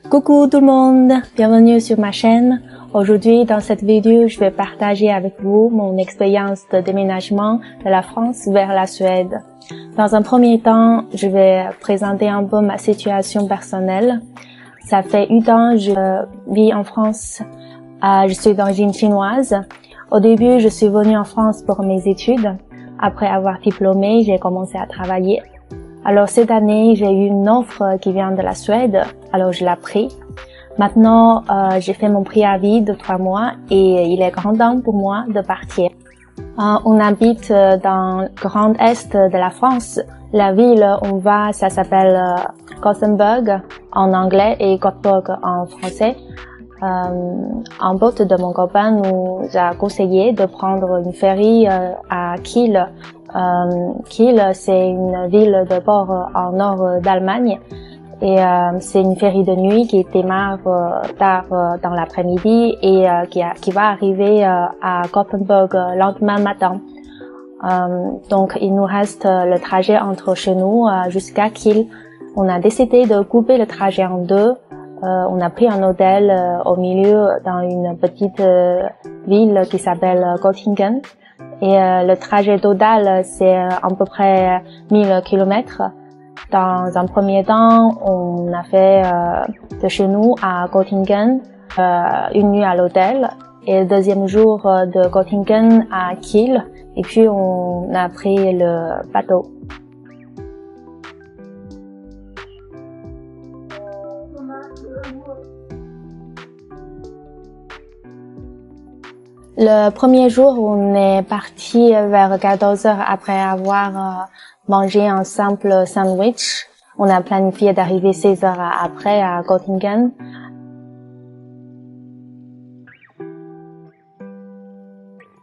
Coucou tout le monde, bienvenue sur ma chaîne. Aujourd'hui, dans cette vidéo, je vais partager avec vous mon expérience de déménagement de la France vers la Suède. Dans un premier temps, je vais présenter un peu ma situation personnelle. Ça fait 8 ans que je vis en France. Je suis d'origine chinoise. Au début, je suis venue en France pour mes études. Après avoir diplômé, j'ai commencé à travailler. Alors cette année, j'ai eu une offre qui vient de la Suède, alors je l'ai pris. Maintenant, j'ai fait mon préavis de 3 mois et il est grand temps pour moi de partir. On habite dans le grand est de la France. La ville où on va, ça s'appelle Gothenburg en anglais et Göteborg en français. Un pote de mon copain nous a conseillé de prendre une ferry à Kiel. Kiel, c'est une ville de port en nord d'Allemagne et c'est une ferry de nuit qui démarre tard dans l'après-midi et qui va arriver à Gothenburg le lendemain matin. Donc il nous reste le trajet entre chez nous jusqu'à Kiel. On a décidé de couper le trajet en deux. On a pris un hôtel au milieu dans une petite ville qui s'appelle Göttingen. Et le trajet total, c'est à peu près 1000 km. Dans un premier temps, on a fait de chez nous à Göttingen une nuit à l'hôtel. Et le deuxième jour de Göttingen à Kiel. Et puis on a pris le bateau. Le premier jour, on est parti vers 14 heures après avoir mangé un simple sandwich. On a planifié d'arriver 16 heures après à Göttingen.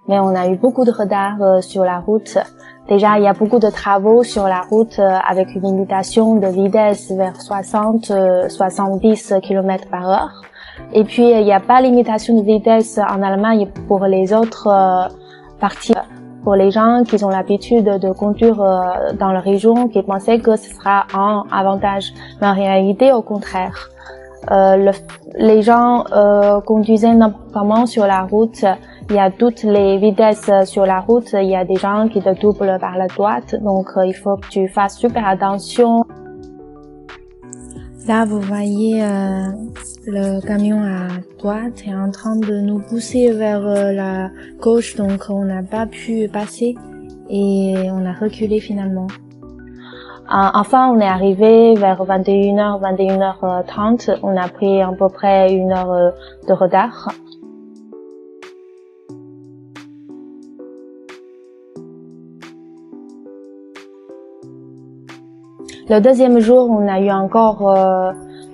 Mais on a eu beaucoup de retard sur la route. Déjà, il y a beaucoup de travaux sur la route avec une limitation de vitesse vers 60-70 km par heure. Et puis, il n'y a pas de limitation de vitesse en Allemagne pour les autres parties. Pour les gens qui ont l'habitude de conduire dans la région, qui pensaient que ce sera un avantage. Mais en réalité, au contraire. Les gens conduisaient n'importe comment sur la route. Il y a toutes les vitesses sur la route. Il y a des gens qui te doublent par la droite. Donc, il faut que tu fasses super attention. Là, vous voyez le camion à droite est en train de nous pousser vers la gauche, donc on n'a pas pu passer et on a reculé finalement. Enfin, on est arrivé vers 21h, 21h30. On a pris à peu près 1 heure de retard. Le deuxième jour, on a eu encore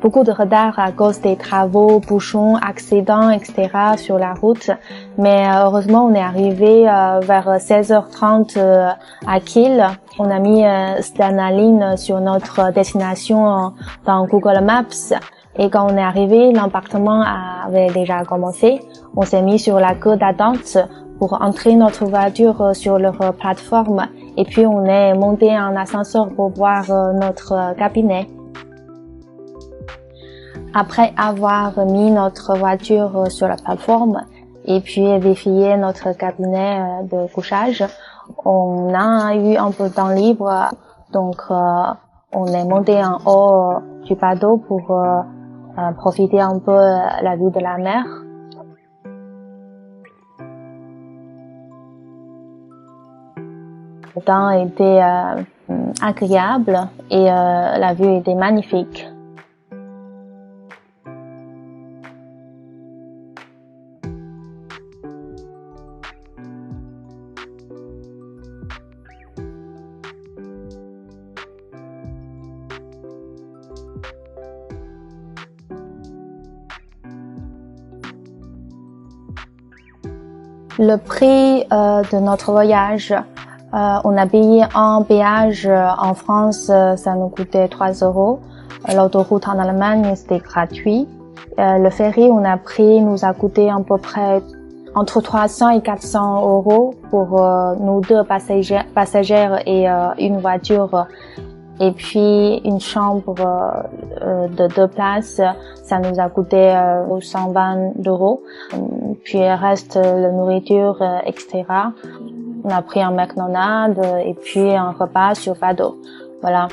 beaucoup de retard à cause des travaux, bouchons, accidents, etc. sur la route. Mais heureusement, on est arrivé vers 16h30 à Kiel. On a mis Stena sur notre destination dans Google Maps. Et quand on est arrivé, l'embarquement avait déjà commencé. On s'est mis sur la queue d'attente pour entrer notre voiture sur leur plateforme. Et puis on est monté en ascenseur pour voir notre cabinet. Après avoir mis notre voiture sur la plateforme et puis vérifié notre cabinet de couchage, on a eu un peu de temps libre. Donc on est monté en haut du bateau pour profiter un peu de la vue de la mer. Le temps était agréable et la vue était magnifique. Le prix de notre voyage, on a payé un péage en France, ça nous coûtait 3 €. L'autoroute en Allemagne, c'était gratuit. Le ferry, on a pris, nous a coûté à peu près entre 300 et 400 € pour nous deux passagères et une voiture Et puis une chambre de 2 places, ça nous a coûté 120 €. Puis il reste la nourriture, etc. On a pris un McDonald's et puis un repas sur paddle. Voilà.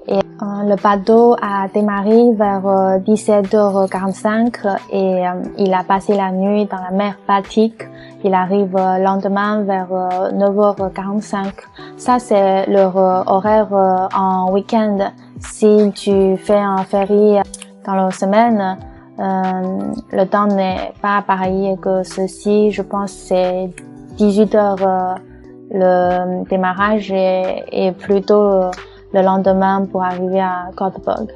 Et le paddle a démarré vers 17h45 et il a passé la nuit dans la mer Baltique. Il arrive le lendemain vers 9h45. Ça, c'est leur horaire en week-end. Si tu fais un ferry dans la semaine, le temps n'est pas pareil que ceci. Je pense que c'est 18h le démarrage et plutôt le lendemain pour arriver à Göteborg.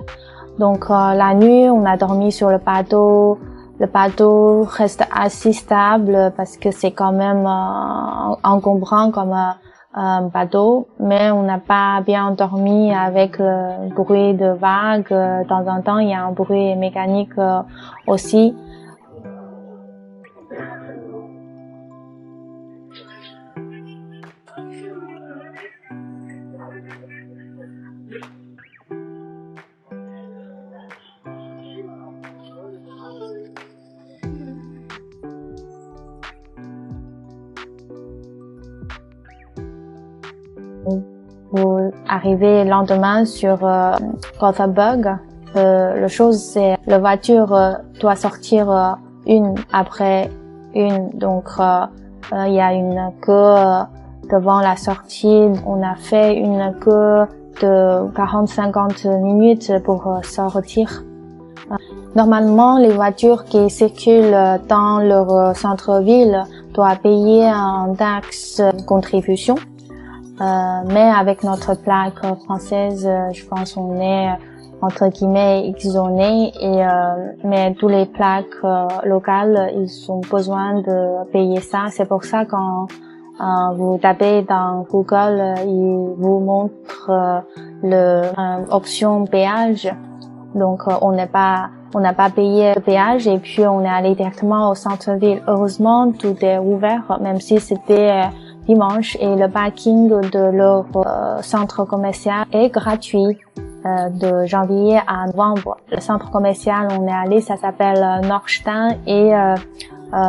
Donc la nuit, on a dormi sur le bateau. Le bateau reste assez stable parce que c'est quand même encombrant comme un bateau, mais on n'a pas bien dormi avec le bruit de vagues. De temps en temps, il y a un bruit mécanique aussi. Vous arrivez le lendemain sur Göteborg. La chose c'est la voiture doit sortir une après une, donc il y a une queue devant la sortie. On a fait une queue de 40-50 minutes pour sortir. Normalement, les voitures qui circulent dans leur centre-ville doivent payer un taxe contribution. Mais avec notre plaque française, je pense on est entre guillemets exonéré mais tous les plaques locales, ils ont besoin de payer ça. C'est pour ça quand vous tapez dans Google, il vous montre l'option péage. Donc on n'a pas payé le péage et puis on est allé directement au centre-ville. Heureusement, tout est ouvert, même si c'était dimanche, et le parking de leur centre commercial est gratuit de janvier à novembre. Le centre commercial on est allé, ça s'appelle Nordstein et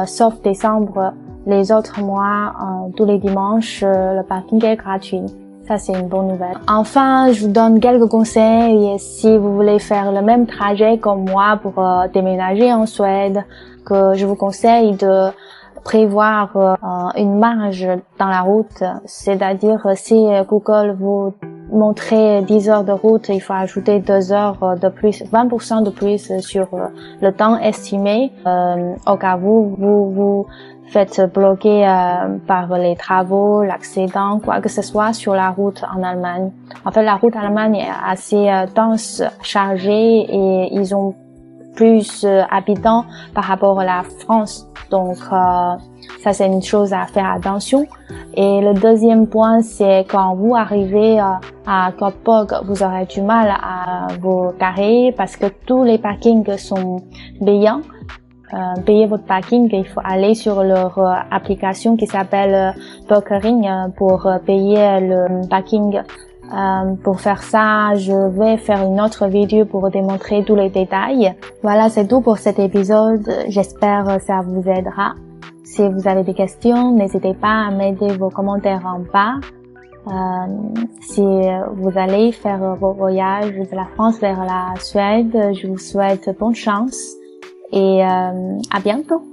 sauf décembre, les autres mois, tous les dimanches, le parking est gratuit. Ça, c'est une bonne nouvelle. Enfin, je vous donne quelques conseils si vous voulez faire le même trajet comme moi pour déménager en Suède, que je vous conseille de prévoir une marge dans la route. C'est-à-dire, si Google vous montrait 10 heures de route, il faut ajouter 2 heures de plus, 20% de plus sur le temps estimé, au cas où vous faites bloquer par les travaux, l'accident, quoi que ce soit sur la route en Allemagne. En fait, la route en Allemagne est assez dense, chargée et ils ont plus habitants par rapport à la France. Donc, ça c'est une chose à faire attention. Et le deuxième point, c'est quand vous arrivez à Göteborg, vous aurez du mal à vous garer parce que tous les parkings sont payants. Payer votre parking, il faut aller sur leur application qui s'appelle Bokering pour payer le parking. Pour faire ça, je vais faire une autre vidéo pour démontrer tous les détails. Voilà, c'est tout pour cet épisode. J'espère que ça vous aidera. Si vous avez des questions, n'hésitez pas à m'aider vos commentaires en bas. Si vous allez faire vos voyages de la France vers la Suède, je vous souhaite bonne chance et à bientôt.